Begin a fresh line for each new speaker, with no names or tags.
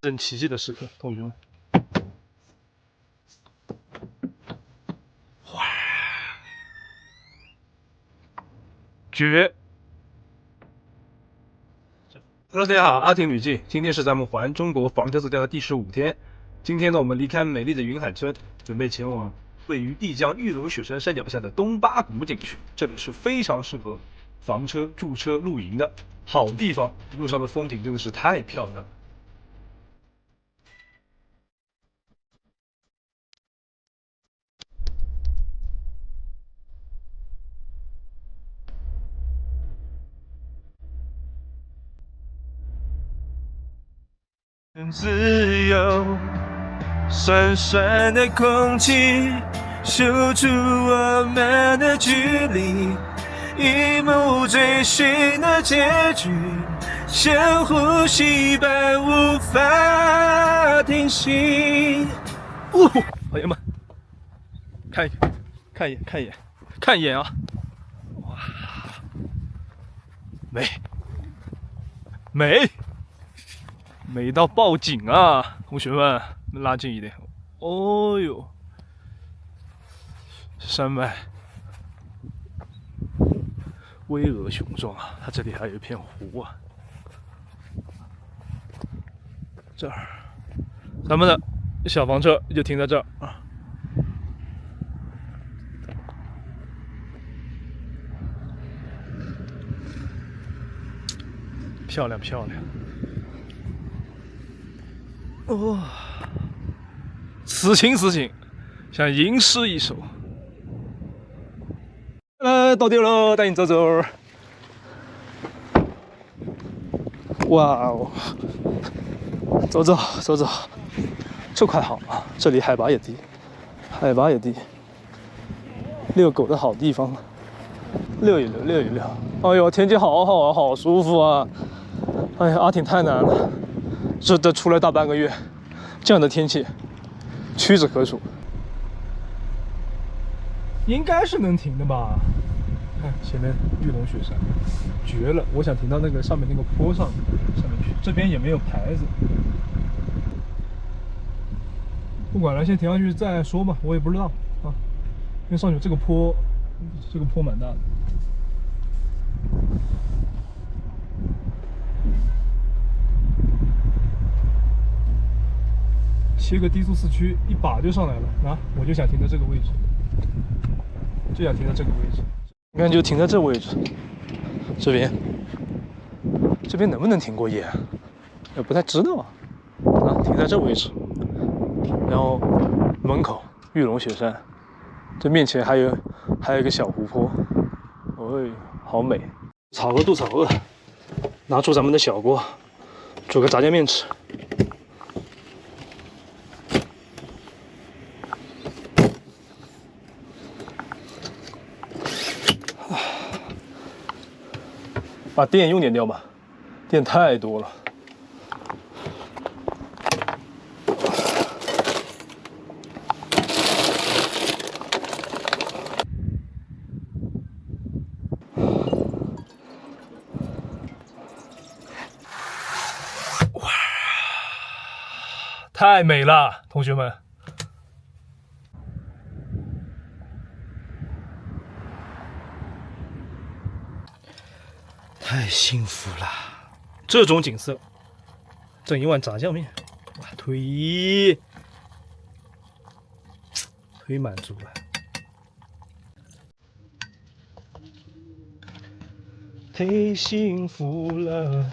证奇迹的时刻，同学们。哇，绝！Hello，大家好，阿婷旅记，今天是咱们环中国房车自驾的第15天。今天呢，我们离开美丽的云海村，准备前往位于丽江玉龙雪山山脚下的东巴古景区。这里是非常适合房车、驻车、露营的好地方。路上的风景真的是太漂亮了。
很自由，酸酸的空气守住我们的距离，一幕追寻的结局，像呼吸般无法停息。
哦，朋友们，看一眼，看一眼啊！哇，美到报警啊！同学们，拉近一点。哦呦，山脉巍峨雄壮啊！它这里还有一片湖啊。这儿，咱们的小房车就停在这儿啊。漂亮。哦，此情，想吟诗一首。到地了，带你走走。哇哦，走，这块好啊，这里海拔也低，遛狗的好地方，遛一遛。哎呦，天气好好啊，好舒服啊！哎呀，阿挺太难了，这出来大半个月，这样的天气，屈指可数。应该是能停的吧？看前面玉龙雪山，绝了！我想停到那个上面那个坡上面去，这边也没有牌子。不管了，先停上去再说吧，我也不知道啊。因为上去这个坡蛮大的。切个低速四驱，一把就上来了啊！我就想停在这个位置，你看，就停在这位置，这边能不能停过夜啊？也不太知道啊。停在这位置，然后门口玉龙雪山，这面前还有一个小湖泊，哎，好美！肚子好饿，拿出咱们的小锅，煮个炸酱面吃。把电用点掉吧，电太多了。哇，太美了，同学们！太幸福了，这种景色，整一碗炸酱面，哇，腿满足了，忒幸福了。